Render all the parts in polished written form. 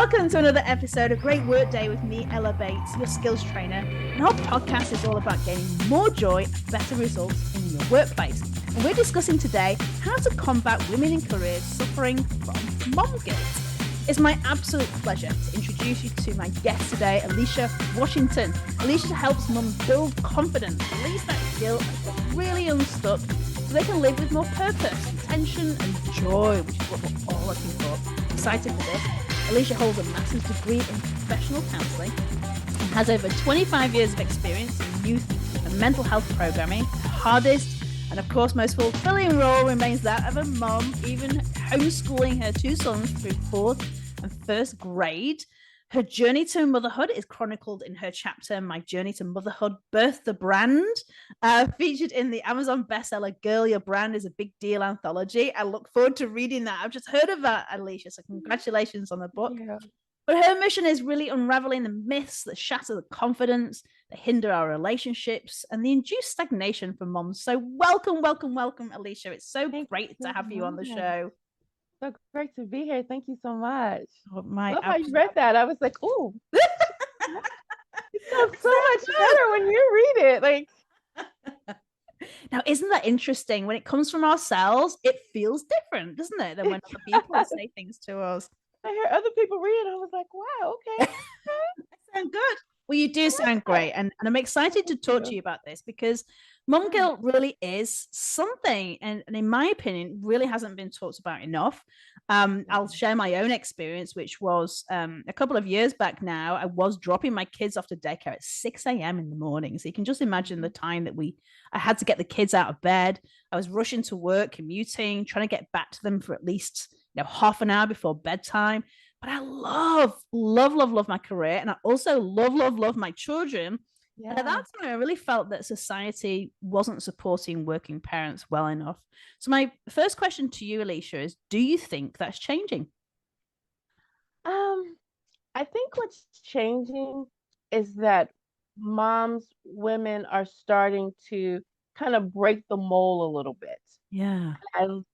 Welcome to another episode of Great Work Day with me, Ella Bates, your skills trainer. And our podcast is all about gaining more joy and better results in your workplace. And we're discussing today how to combat women in careers suffering from mom guilt. It's my absolute pleasure to introduce you to my guest today, Alycia Washington. Alycia helps mums build confidence, release that guilt, and get really unstuck so they can live with more purpose, intention, and joy, which is what we're all looking for. Excited for this? Alycia holds a master's degree in professional counselling and has over 25 years of experience in youth and mental health programming. The hardest and, of course, most fulfilling role remains that of a mom, even homeschooling her two sons through fourth and first grade. Her journey to motherhood is chronicled in her chapter, My Journey to Motherhood, Birth the Brand, featured in the Amazon bestseller, Girl, Your Brand is a Big Deal anthology. I look forward to reading that. I've just heard of that, Alycia, so congratulations on the book. Yeah. But her mission is really unraveling the myths that shatter the confidence, that hinder our relationships, and the induce stagnation for moms. So welcome, Alycia. It's so great to have you on the show. So great to be here. Thank you so much. Oh, love how you read that. I was like, ooh. It sounds so much better when you read it. Like, now, isn't that interesting? When it comes from ourselves, it feels different, doesn't it, than when other people say things to us. I hear other people read it. I was like, wow, okay. I sound good. Well, you do sound great. And I'm excited to talk to you about this because mom guilt really is something, and in my opinion, really hasn't been talked about enough. I'll share my own experience, which was a couple of years back now. I was dropping my kids off to daycare at 6 a.m. in the morning. So you can just imagine the time that I had to get the kids out of bed. I was rushing to work, commuting, trying to get back to them for at least half an hour before bedtime. But I love my career. And I also love my children. Yeah. And at that time, I really felt that society wasn't supporting working parents well enough. So my first question to you, Alycia, is, do you think that's changing? I think what's changing is that women are starting to kind of break the mold a little bit. Yeah.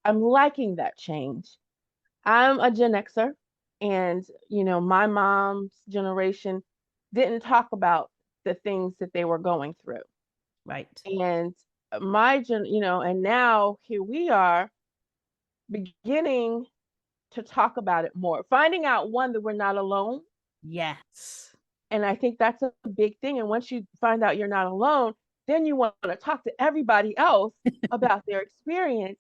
I'm liking that change. I'm a Gen Xer, and, my mom's generation didn't talk about the things that they were going through. Right. And and now here we are beginning to talk about it more, finding out, one, that we're not alone. Yes. And I think that's a big thing. And once you find out you're not alone, then you want to talk to everybody else about their experience.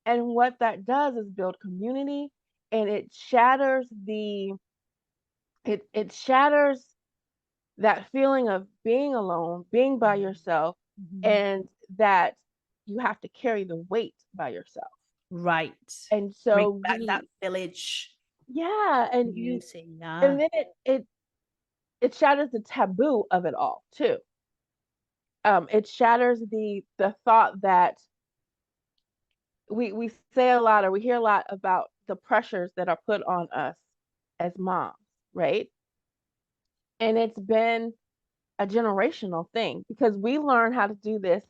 And what that does is build community, and it shatters it shatters that feeling of being alone, being by yourself, and that you have to carry the weight by yourself. Right. And so that village. Yeah. And and then it shatters the taboo of it all too. It shatters the thought that we say a lot, or we hear a lot about the pressures that are put on us as moms, right? And it's been a generational thing, because we learn how to do this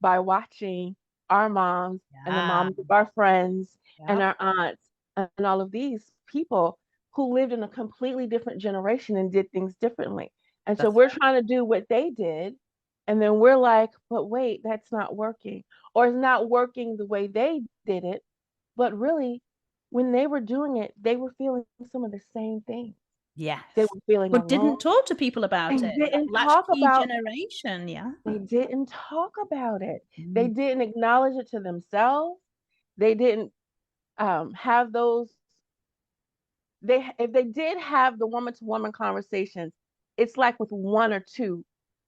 by watching our moms and the moms of our friends and our aunts and all of these people who lived in a completely different generation and did things differently. And so we're trying to do what they did, and then we're like, but wait, that's not working, or it's not working the way they did it. But really, when they were doing it, they were feeling some of the same things. Yes. They were feeling but alone. Didn't talk to people about they it. Didn't talk about generation. Yeah. They didn't talk about it. They didn't acknowledge it to themselves. They didn't have those. If they did have the woman-to-woman conversations, it's like with one or two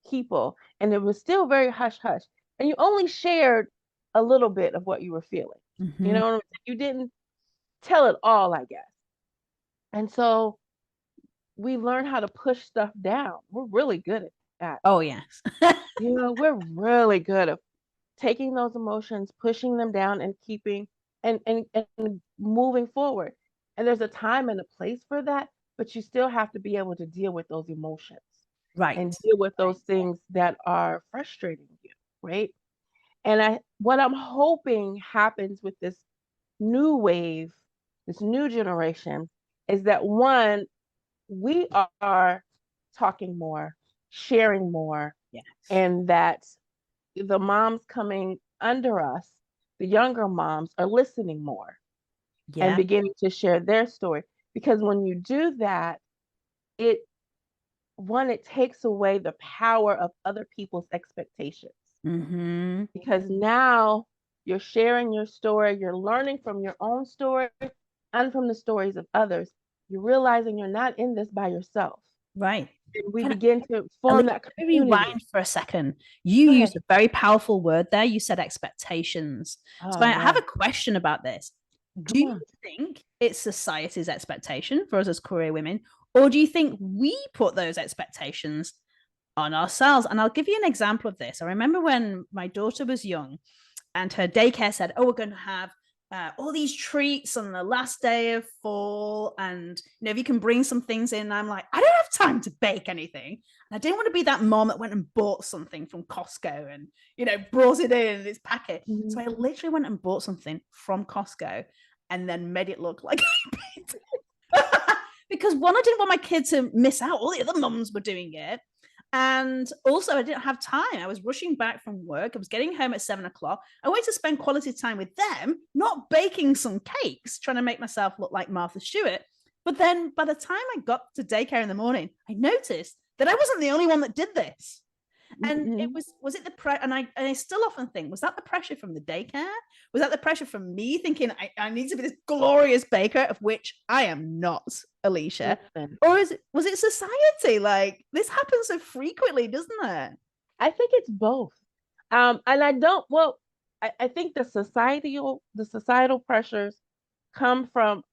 people, and it was still very hush-hush. And you only shared a little bit of what you were feeling. You know what I mean? You didn't tell it all, I guess. And so we learn how to push stuff down. We're really good at that. Oh, yes. We're really good at taking those emotions, pushing them down, and keeping and moving forward. And there's a time and a place for that, but you still have to be able to deal with those emotions. Right. And deal with those things that are frustrating you, right? And what I'm hoping happens with this new wave, this new generation, is that, one, we are talking more, sharing more, Yes. and that the moms coming under us, the younger moms, are listening more and Yeah. beginning to share their story. Because when you do that, it it takes away the power of other people's expectations. Mm-hmm. Because now you're sharing your story, you're learning from your own story and from the stories of others. You're realizing you're not in this by yourself. Right. And we Can I, begin to Alycia, form that let me community. rewind for a second. You Go ahead. used a very powerful word there. You said expectations. So Oh, I have yeah. a question about this. Do Come you on. think it's society's expectation for us as career women, or do you think we put those expectations on ourselves? And I'll give you an example of this. I remember when my daughter was young and her daycare said, "Oh, we're going to have all these treats on the last day of fall, and if you can bring some things in." I'm like, I don't have time to bake anything, and I didn't want to be that mom that went and bought something from Costco and brought it in its packet. So I literally went and bought something from Costco and then made it look like I baked it. Because one, I didn't want my kid to miss out. All the other mums were doing it. And also, I didn't have time. I was rushing back from work. I was getting home at 7 o'clock. I wanted to spend quality time with them, not baking some cakes, trying to make myself look like Martha Stewart. But then by the time I got to daycare in the morning, I noticed that I wasn't the only one that did this. And it was it the and I still often think, was that the pressure from the daycare? Was that the pressure from me thinking I need to be this glorious baker, of which I am not, Alycia? Listen, Or was it society? Like, this happens so frequently, doesn't it? I think it's both. And I don't, well, I think the societal pressures come from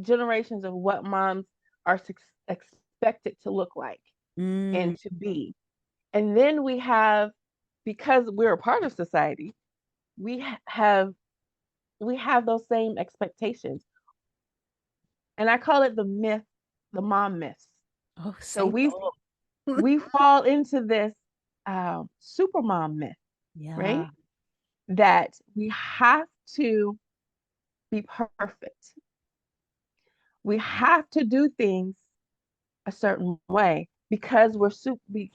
generations of what moms are expected to look like Mm, and to be. And then we have, because we're a part of society, we have those same expectations. And I call it the mom myth. oh, So say we more. we fall into this super mom myth, right? Yeah, That we have to be perfect. We have to do things a certain way because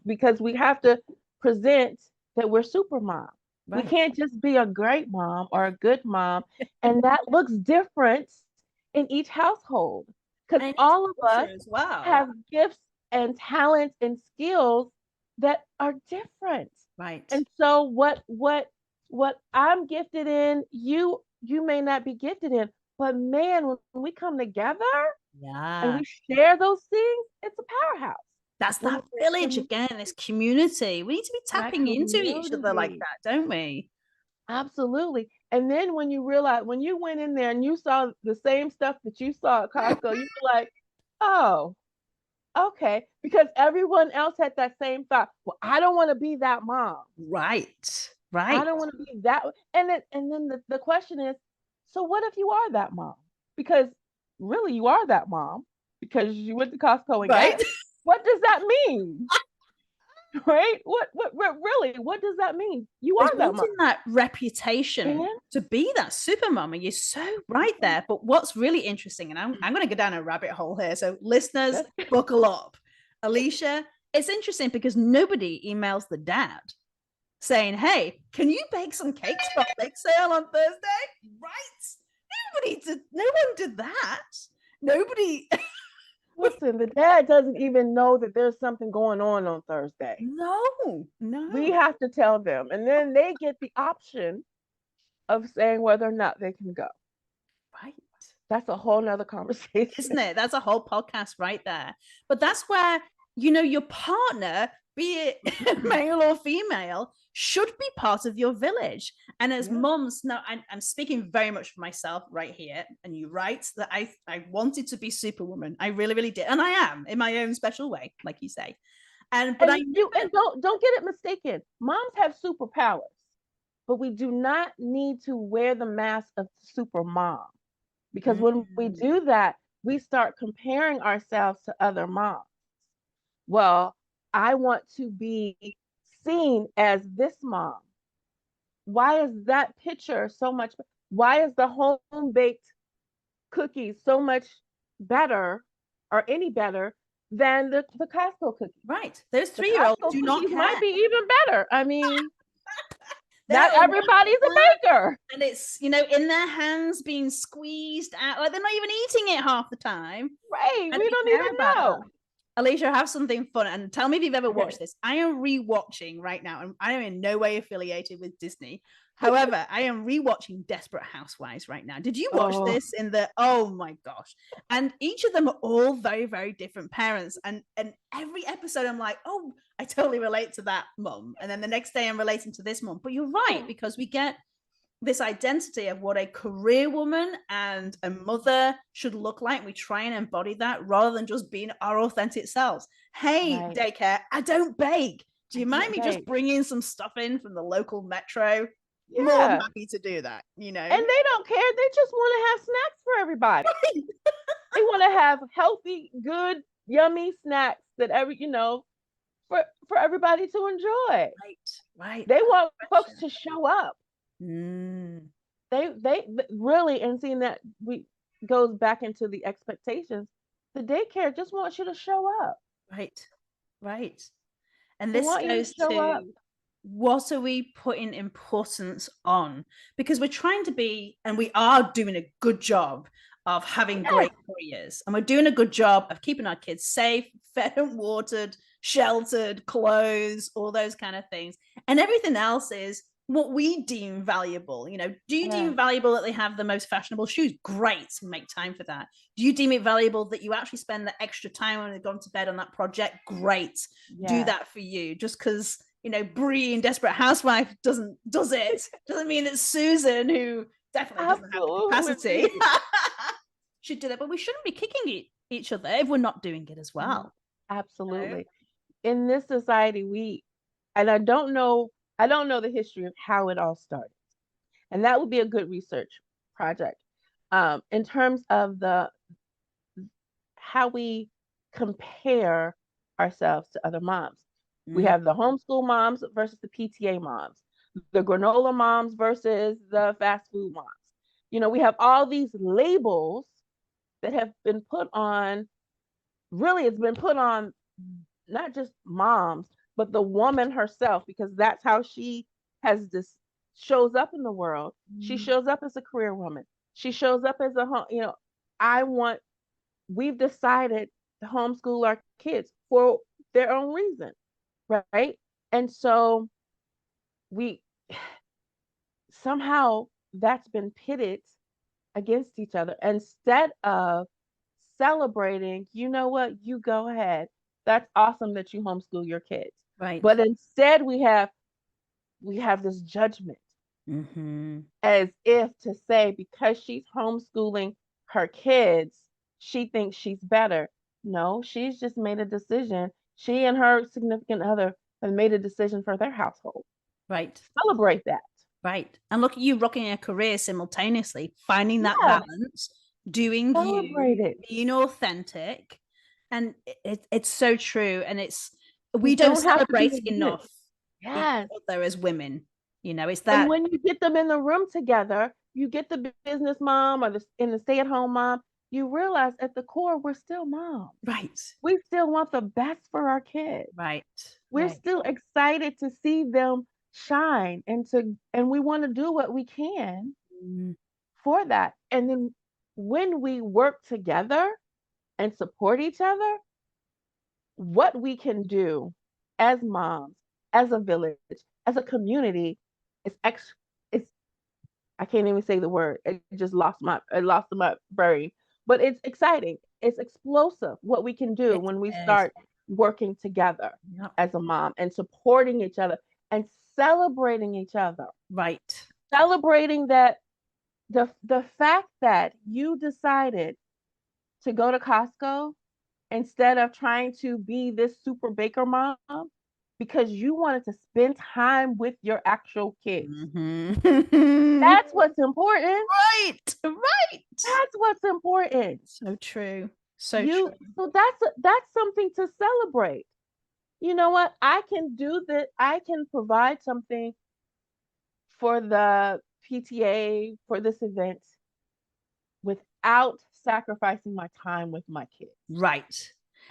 because we have to present that we're super mom. We right. can't just be a great mom or a good mom, and that looks different in each household because And it's all of us culture as well. have gifts and talents and skills that are different. Right. And so what I'm gifted in, you may not be gifted in, but man, when we come together and Yeah. we share those things, it's a powerhouse. That's When that village when again, this community. We need to be that tapping into each other like community, that, don't we? absolutely. And then when you realize, when you went in there and you saw the same stuff that you saw at Costco, you were like, oh, okay, because everyone else had that same thought. Well, I don't want to be that mom. Right. I Right. don't want to be that. And then the question is, so what if you are that mom? Because really, you are that mom because you went to Costco and got Right. it. What does that mean? Right? What really? What does that mean? You There's are that mom. wanting that reputation And to be that super mama. You're so right there. But what's really interesting, and I'm going to go down a rabbit hole here. So, listeners, buckle up. Alycia, it's interesting because nobody emails the dad saying, "Hey, can you bake some cakes for a bake sale on Thursday?" Right? No one did that. Nobody. listen, the dad doesn't even know that there's something going on Thursday. No, We no. have to tell them, and then they get the option of saying whether or not they can go. Right. That's a whole nother conversation. Isn't it? That's a whole podcast right there. But that's where, your partner, be it male or female, should be part of your village. And as Yeah. moms, now I'm speaking very much for myself right here. And you're right that I wanted to be Superwoman. I really, really did. And I am in my own special way, like you say. But I And know you that. and don't get it mistaken. Moms have superpowers, but we do not need to wear the mask of super mom because when we Mm, do that, we start comparing ourselves to other moms. Well, I want to be seen as this mom. Why is that picture so much? Why is the home baked cookie so much better are any better than the Costco cookies. Right. Those The 3-year-olds Costco do not cookies care. might be even better. I mean, not They're all everybody's a baker. and it's, you know, in their hands being squeezed out. Like they're not even eating it half the time. Right. And We they don't care even about know. that. Alicia, have something fun and tell me if you've ever Okay. watched this. I am rewatching right now, and I am in no way affiliated with Disney. However, I am rewatching Desperate Housewives right now. Did you watch this in the, oh my gosh. And each of them are all very, very different parents. And every episode I'm like, oh, I totally relate to that mum. And then the next day I'm relating to this mum. But you're right, because we get this identity of what a career woman and a mother should look like. We try and embody that rather than just being our authentic selves. Hey, Right. daycare, I don't bake. Do you mind me bake. just bringing some stuff in from the local metro? Yeah. More than happy to do that, you know. And they don't care. They just want to have snacks for everybody. They want to have healthy, good, yummy snacks that for everybody to enjoy. Right. They want folks to show up. Mm. They really, and seeing that we goes back into the expectations. The daycare just wants you to show up. Right. And this goes to what are we putting importance on? Because we're trying to be, and we are doing a good job of having great careers, and we're doing a good job of keeping our kids safe, fed and watered, sheltered, clothes, all those kind of things. And everything else is what we deem valuable. You know, do you deem valuable that they have the most fashionable shoes? Great, make time for that. Do you deem it valuable that you actually spend the extra time when they've gone to bed on that project? Great, do that for you. Just because, you know, Brie in Desperate Housewife does it doesn't mean that Susan, who definitely doesn't have the capacity, should do that. But we shouldn't be kicking each other if we're not doing it as well. Absolutely. In this society, and I don't know the history of how it all started. And that would be a good research project. In terms of how we compare ourselves to other moms. We have the homeschool moms versus the PTA moms, the granola moms versus the fast food moms. You know, we have all these labels that have been put on, really, it's been put on not just moms, but the woman herself, because that's how she has this shows up in the world. She shows up as a career woman. She shows up as we've decided to homeschool our kids for their own reason, right? And so somehow that's been pitted against each other instead of celebrating, you know what, you go ahead. That's awesome that you homeschool your kids. Right. But instead we have this judgment as if to say, because she's homeschooling her kids, she thinks she's better. No, she's just made a decision. She and her significant other have made a decision for their household. Right. Celebrate that. Right. And look at you rocking a career simultaneously, finding that balance, doing you, being authentic. And it's so true. And we don't celebrate enough each other as women. You know, it's that. And when you get them in the room together, you get the business mom or the stay-at-home mom, you realize at the core, we're still moms. Right. We still want the best for our kids. Right. We're still excited to see them shine and we want to do what we can for that. And then when we work together and support each other, what we can do as moms, as a village, as a community is I can't even say the word. It just lost my brain. But it's exciting. It's explosive what we can do when we start working together as a mom and supporting each other and celebrating each other. Right. Celebrating that the fact that you decided to go to Costco instead of trying to be this super baker mom because you wanted to spend time with your actual kids. That's what's important. Right. That's what's important. So true. True. So that's something to celebrate. You know what? I can do that. I can provide something for the PTA for this event without sacrificing my time with my kids. Right.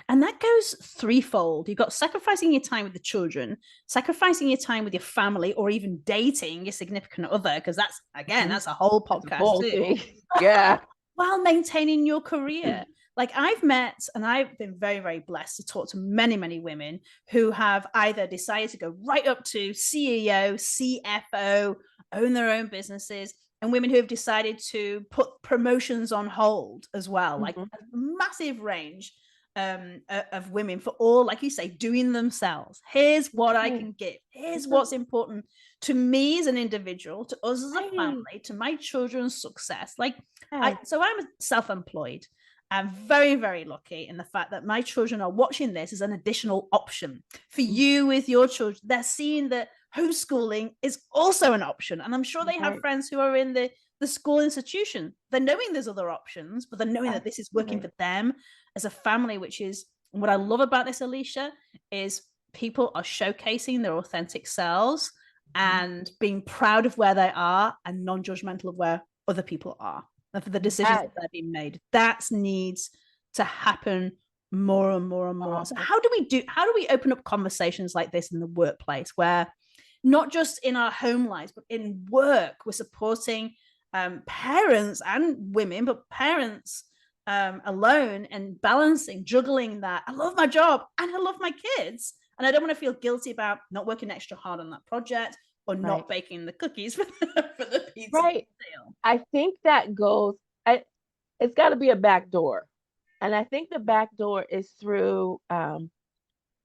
And that goes threefold. You've got sacrificing your time with the children, sacrificing your time with your family, or even dating your significant other, because that's, again, that's a whole podcast too. Thing. Yeah. While maintaining your career. Like I've met, and I've been very, very blessed to talk to many, many women who have either decided to go right up to CEO, CFO, own their own businesses, and women who have decided to put promotions on hold as well, like a massive range of women for all, like you say, doing themselves. Here's what I can give. Here's what's important to me as an individual, to us as a family, to my children's success. Like, so I'm self-employed. I'm very, very lucky in the fact that my children are watching this as an additional option for you with your children. They're seeing that homeschooling is also an option. And I'm sure they have friends who are in the school institution. They're knowing there's other options, but they're knowing that this is working for them as a family, which is what I love about this, Alycia, is people are showcasing their authentic selves and being proud of where they are and non-judgmental of where other people are. And for the decisions that are being made, that needs to happen more and more and more. So how do we open up conversations like this in the workplace, where not just in our home lives, but in work, we're supporting parents and women, but parents alone, and balancing, juggling that. I love my job and I love my kids, and I don't want to feel guilty about not working extra hard on that project or not baking the cookies for the pizza. Right. I think that goes, it's got to be a back door. And I think the back door is through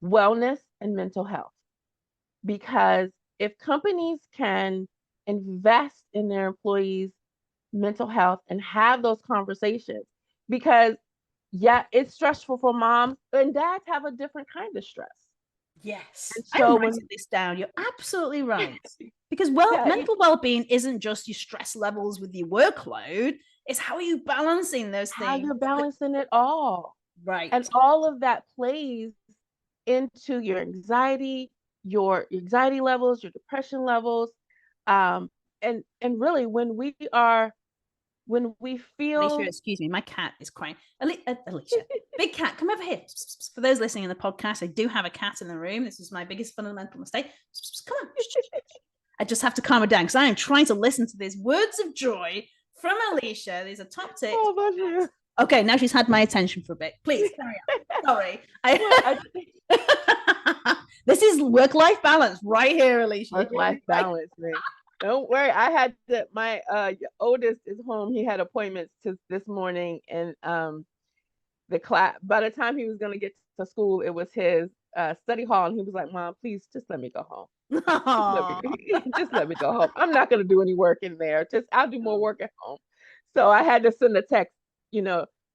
wellness and mental health. Because if companies can invest in their employees' mental health and have those conversations, because it's stressful for moms, and dads have a different kind of stress. Yes. So I'm writing this down. You're absolutely right. Because mental well-being isn't just your stress levels with your workload. It's how are you balancing those things? How you're balancing it all. Right. And all of that plays into your anxiety levels, your depression levels. And really when we feel... Alycia, excuse me, my cat is crying. Alycia, big cat, come over here. For those listening in the podcast, I do have a cat in the room. This is my biggest fundamental mistake. Come on. I just have to calm her down because I am trying to listen to these words of joy from Alycia. These are top tips. Oh, okay, now she's had my attention for a bit. Please carry on. Sorry. This is work-life balance right here, Alycia. Work-life balance, man. Don't worry. I had my oldest is home. He had appointments this morning, and the class. By the time he was going to get to school, it was his study hall, and he was like, "Mom, please just let me go home. Just let me go home. I'm not going to do any work in there. I'll do more work at home." So I had to send a text.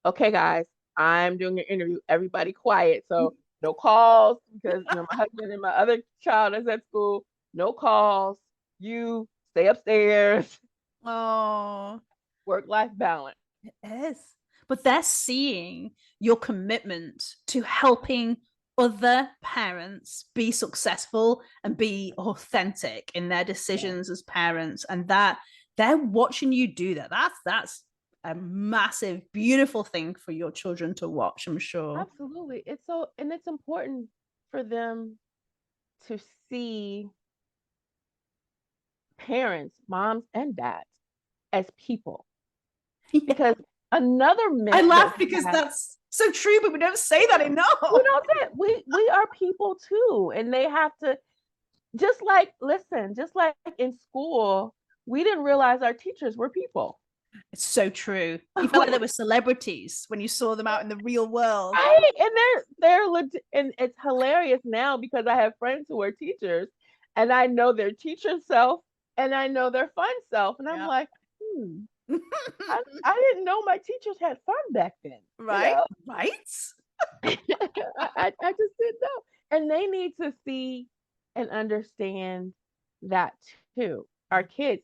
Okay, guys, I'm doing an interview. Everybody quiet. So no calls, because my husband and my other child is at school. No calls. You stay upstairs. Oh, work-life balance. It is. But they're seeing your commitment to helping other parents be successful and be authentic in their decisions as parents, and that they're watching you do that. That's a massive, beautiful thing for your children to watch, I'm sure. Absolutely. It's important for them to see parents, moms and dads, as people. Because another myth... I laugh because that's so true, but we don't say that enough. We don't say it. We are people too, and they have to, just like in school, we didn't realize our teachers were people. It's so true. You felt like they were celebrities when you saw them out in the real world. Right. And they're legit, and it's hilarious now because I have friends who are teachers, and I know their teacher self and I know their fun self, and I'm like, I didn't know my teachers had fun back then. Right. Right. I just didn't know. And they need to see and understand that too, our kids.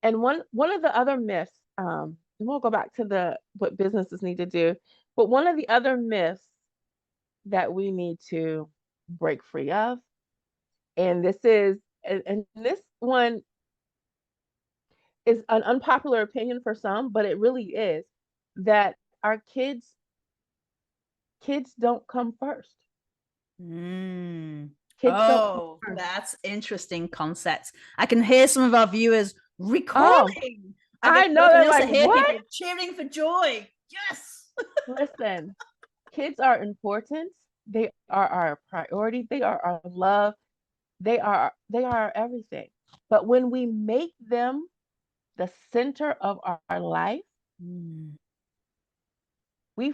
And one of the other myths, and we'll go back to what businesses need to do, but one of the other myths that we need to break free of, and this one is an unpopular opinion for some, but it really is, that our kids don't come first. Kids don't come Oh, first. that's interesting concepts. I can hear some of our viewers Oh, recoiling. I know, I can they're also like, hear what? people cheering for joy. Yes. Listen, kids are important. They are our priority. They are our love. They are our everything. But when we make them the center of our life, Mm, we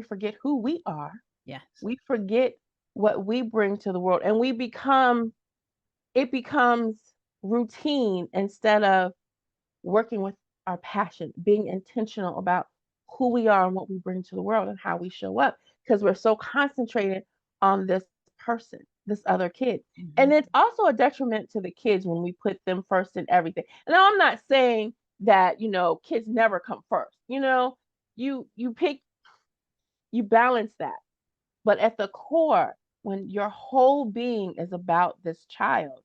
forget who we are. yes. We forget what we bring to the world, and it becomes routine instead of working with our passion, being intentional about who we are and what we bring to the world and how we show up, because we're so concentrated on this person, this other kid. And Mhm. it's also a detriment to the kids when we put them first in everything. And now I'm not saying that, kids never come first. You pick, you balance that. But at the core, when your whole being is about this child,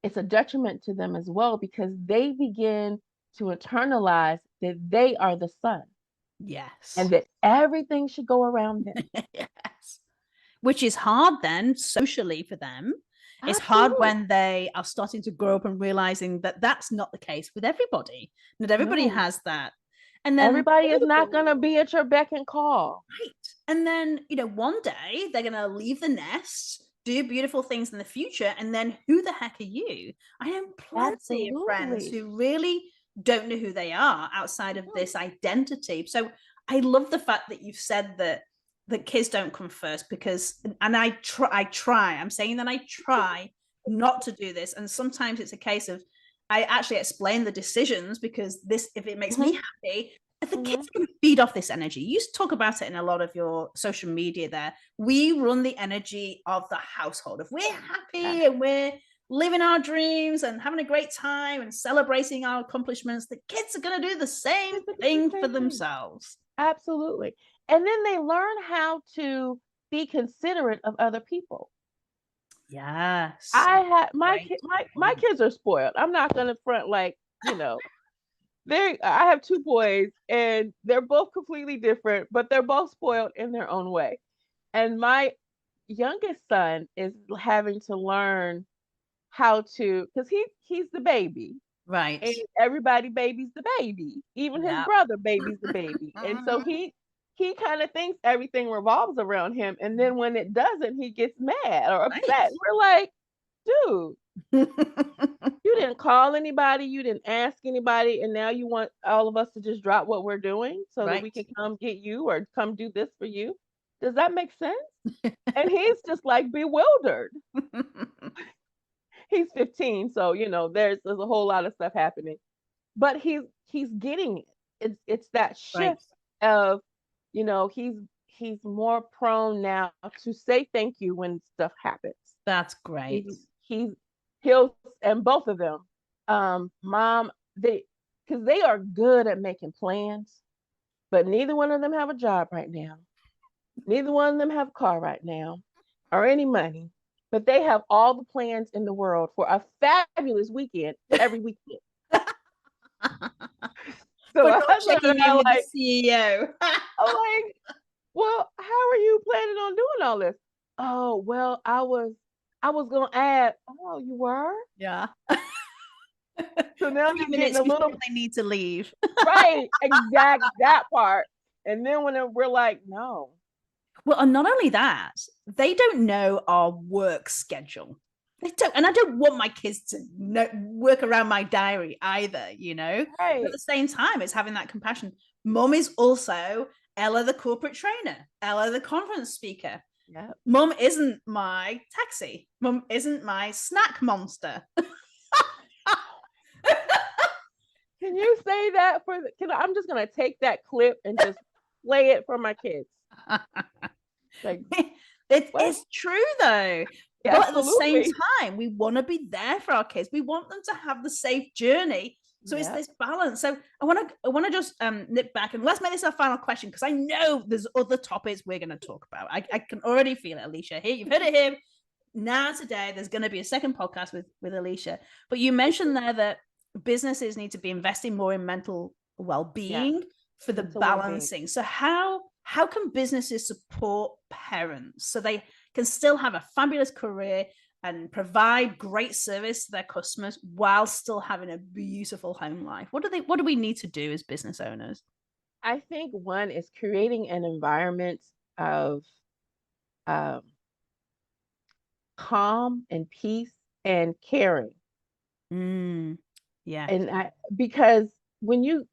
it's a detriment to them as well, because they begin to internalize that they are the sun and Yes. that everything should go around them. Yes. Which is hard then socially for them. It's hard Absolutely. when they are starting to grow up and realizing that that's not the case with everybody. Not everybody No, has that. And then, everybody is not going to be at your beck and call. right. And then, one day they're going to leave the nest, do beautiful things in the future. And then who the heck are you? I know plenty of friends Absolutely. who really don't know who they are outside of No, this identity. So I love the fact that you've said that kids don't come first, because, and I'm saying that I try not to do this. And sometimes it's a case of, I actually explain the decisions, because this, if it makes me mhm, happy, the mhm. kids can feed off this energy. You talk about it in a lot of your social media there. We run the energy of the household. If we're Yes. happy and we're living our dreams and having a great time and celebrating our accomplishments, the kids are going to do the same It's the thing for same thing. themselves. Absolutely. And then they learn how to be considerate of other people. Yes. I had my Great kid, my point. kids are spoiled. I'm not gonna front like, I have two boys and they're both completely different, but they're both spoiled in their own way. And my youngest son is having to learn how to, because he's the baby Right. and everybody babies the baby. Even his Yeah. brother babies the baby. And so he kind of thinks everything revolves around him. And then when it doesn't, he gets mad or upset. Right. We're like, dude, you didn't call anybody, you didn't ask anybody, and now you want all of us to just drop what we're doing so that we Right. can come get you or come do this for you. Does that make sense? And he's just like bewildered. He's 15, so there's a whole lot of stuff happening. But he's getting it. It's that Right. shift of, he's more prone now to say thank you when stuff happens. That's great. He's he'll and both of them, mom, because they are good at making plans, but neither one of them have a job right now. Neither one of them have a car right now or any money, but they have all the plans in the world for a fabulous weekend every weekend. So But my not husband and checking I in are with the like, CEO. I'm like, well, how are you planning on doing all this? Oh, well, I was gonna add, oh, you were? Yeah. So now 3 they're getting minutes a before little they need to leave. right, exact that part. And then when we're like, no. Well, and not only that, they don't know our work schedule. They don't, and I don't want my kids to work around my diary either, But at Right. the same time, it's having that compassion. Mum is also Ella, the corporate trainer, Ella, the conference speaker. Yep. Mum isn't my taxi. Mum isn't my snack monster. Can you say that I'm just gonna take that clip and just play it for my kids. Like, what? It's true though. But at the same Absolutely. time, we want to be there for our kids. We want them to have the safe journey. So it's Yep. this balance. So I want to just nip back and let's make this our final question, because I know there's other topics we're going to talk about. I can already feel it, Alycia. Here, you've heard it here. Now today, there's going to be a second podcast with Alycia. But you mentioned there that businesses need to be investing more in mental Yes. well-being for the mental well-being. balancing. So how can businesses support parents so they can still have a fabulous career and provide great service to their customers while still having a beautiful home life? What do we need to do as business owners? I think one is creating an environment of um, calm and peace and caring. Yeah. And because when you,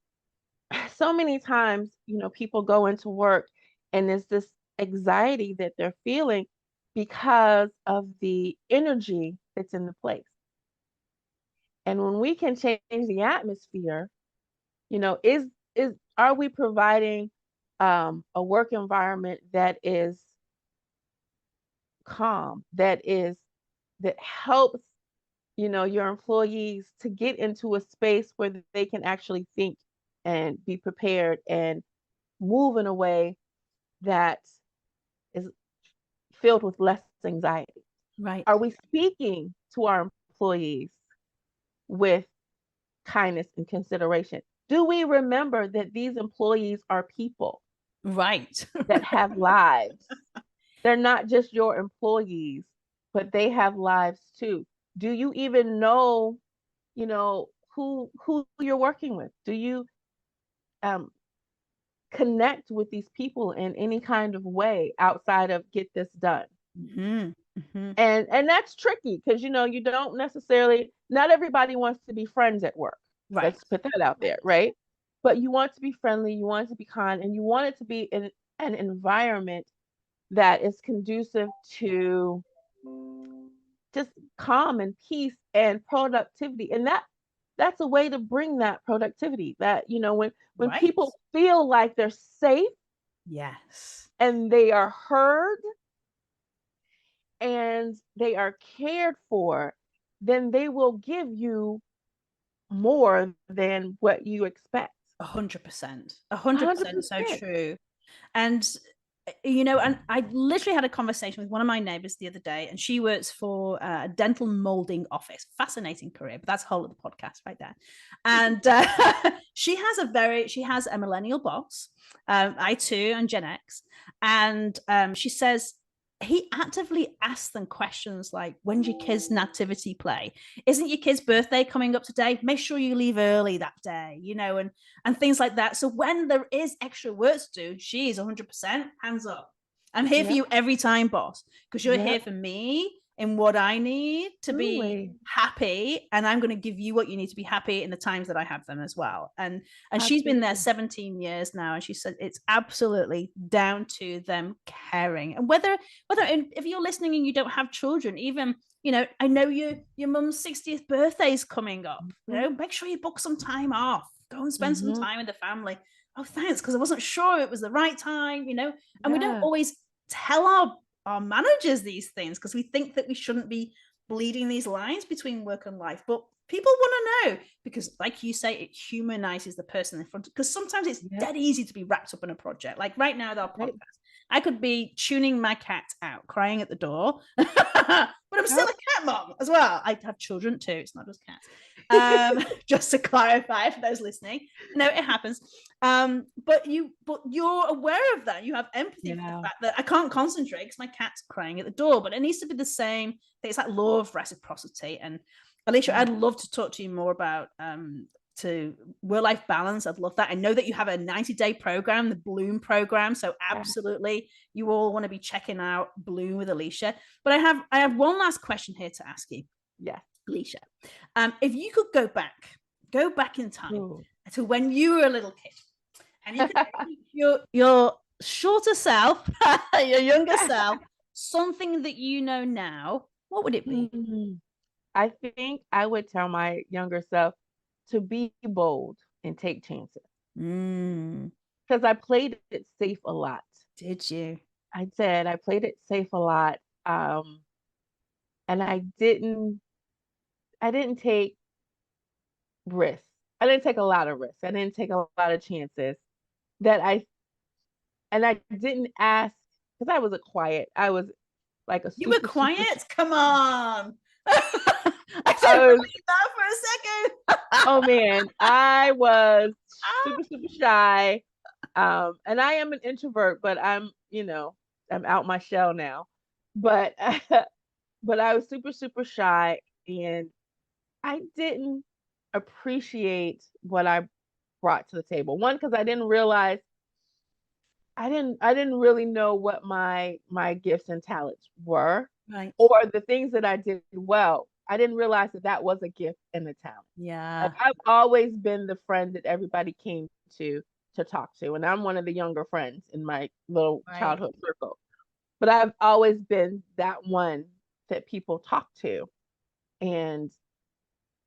so many times, people go into work and there's this anxiety that they're feeling because of the energy that's in the place. And when we can change the atmosphere, is are we providing a work environment that is calm, that helps your employees to get into a space where they can actually think and be prepared and move in a way that is filled with less anxiety? Right. Are we speaking to our employees with kindness and consideration? Do we remember that these employees are people Right. that have lives? They're not just your employees, but they have lives too. Do you even know, who you're working with? Do you um, connect with these people in any kind of way outside of get this done? Mm-hmm. Mm-hmm. And that's tricky because you don't necessarily, not everybody wants to be friends at work. Right. Let's put that out there, right? But you want to be friendly, you want to be kind, and you want it to be in an environment that is conducive to just calm and peace and productivity. And that's a way to bring that productivity. That when Right. people feel like they're safe Yes. and they are heard and they are cared for, then they will give you more than what you expect. 100%. one hundred 100% so percent. true. And and I literally had a conversation with one of my neighbors the other day, and she works for a dental molding office. Fascinating career, but that's a whole other podcast right there. And she has a millennial boss. I too, and Gen X, and she says he actively asks them questions like, when's your kids' nativity play? Isn't your kid's birthday coming up today? Make sure you leave early that day, and things like that. So when there is extra work to do, she's 100% hands up. I'm here for Yep. you every time, boss, because you're here Yep. for me in what I need to be Truly. happy, and I'm going to give you what you need to be happy in the times that I have them as well. And she's been there Absolutely. 17 years now, and she said it's absolutely down to them caring. And whether if you're listening and you don't have children, even I know your mum's 60th birthday is coming up. Mm-hmm. Make sure you book some time off. Go and spend some Mm-hmm. time with the family. Oh, thanks, because I wasn't sure it was the right time. And we don't Yeah. always tell our managers these things because we think that we shouldn't be bleeding these lines between work and life. But people want to know because, like you say, it humanizes the person in front. Because sometimes it's Yep. dead easy to be wrapped up in a project. Like right now with our Right. podcast, I could be tuning my cat out, crying at the door, but I'm still a Yep. cat mom as well. I have children too. It's not just cats. Just to clarify for those listening, no, it happens. But you're aware of that. You have empathy for the fact that I can't concentrate because my cat's crying at the door. But it needs to be the same. It's that law of reciprocity. And Alycia, I'd love to talk to you more about to work-life balance. I'd love that. I know that you have a 90-day program, the Bloom program. So absolutely, you all want to be checking out Bloom with Alycia. But I have one last question here to ask you. Yes. Alycia, if you could go back in time to when you were a little kid, and you could teach your shorter self, your younger self, something that you know now, what would it be? Mm-hmm. I think I would tell my younger self to be bold and take chances. Because I played it safe a lot. Did you? I did. I played it safe a lot. And I didn't take risks. I didn't take a lot of risks. I didn't take a lot of chances and I didn't ask because I was like a You were super, super, quiet? Come on. I didn't believe that for a second. Oh man, I was super, super shy. And I am an introvert, but I'm out my shell now. But but I was super, super shy, and I didn't appreciate what I brought to the table. One, because I didn't really know what my gifts and talents were, Right. or the things that I did well. I didn't realize that that was a gift and a talent. Like, Yeah. I've always been the friend that everybody came to talk to, and I'm one of the younger friends in my little Right. childhood circle. But I've always been that one that people talk to, and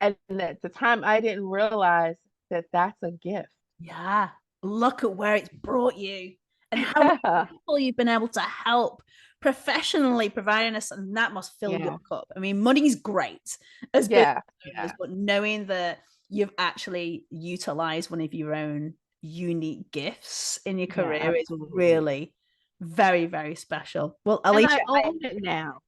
at the time I didn't realize that that's a gift. Yeah. Look at where it's brought you and how many Yeah, people you've been able to help professionally, providing us, and that must fill your yeah, cup. I mean, money's great as business yeah, owners, yeah, but knowing that you've actually utilized one of your own unique gifts in your yeah, career is absolutely. really very, very special. Well, And Alycia, I own it now.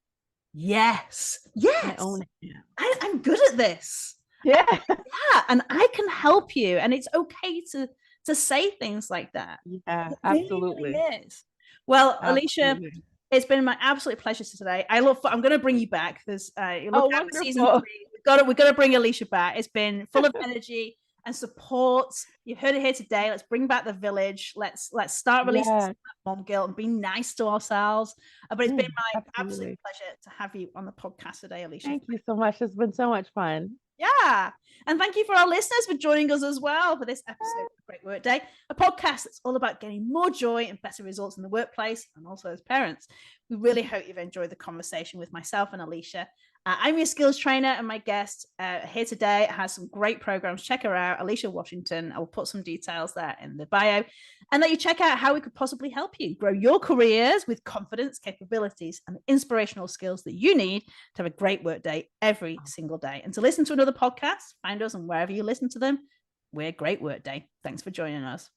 yes, I yes, own it now. I'm good at this. Yeah, Yeah, and I can help you, and it's okay to say things like that. yeah, It really, absolutely, really is. Well, Alycia, absolutely. it's been my absolute pleasure today. I'm going to bring you back because you look Oh, out for season wonderful. 3. We've got to bring Alycia back. It's been full of energy and support. You've heard it here today. Let's bring back the village. Let's start releasing Yeah, mom guilt and be nice to ourselves. But it's been mm, my absolute absolutely. pleasure to have you on the podcast today, Alycia. Thank you so much. It's been so much fun. Yeah. And thank you for our listeners for joining us as well for this episode of Great Work Day, a podcast that's all about getting more joy and better results in the workplace and also as parents. We really hope you've enjoyed the conversation with myself and Alycia. I'm your skills trainer, and my guest here today has some great programs. Check her out, Alycia Washington. I will put some details there in the bio, and that you check out how we could possibly help you grow your careers with confidence, capabilities, and the inspirational skills that you need to have a great work day every single day. And to listen to another podcast, find us on wherever you listen to them. We're Great Work Day. Thanks for joining us.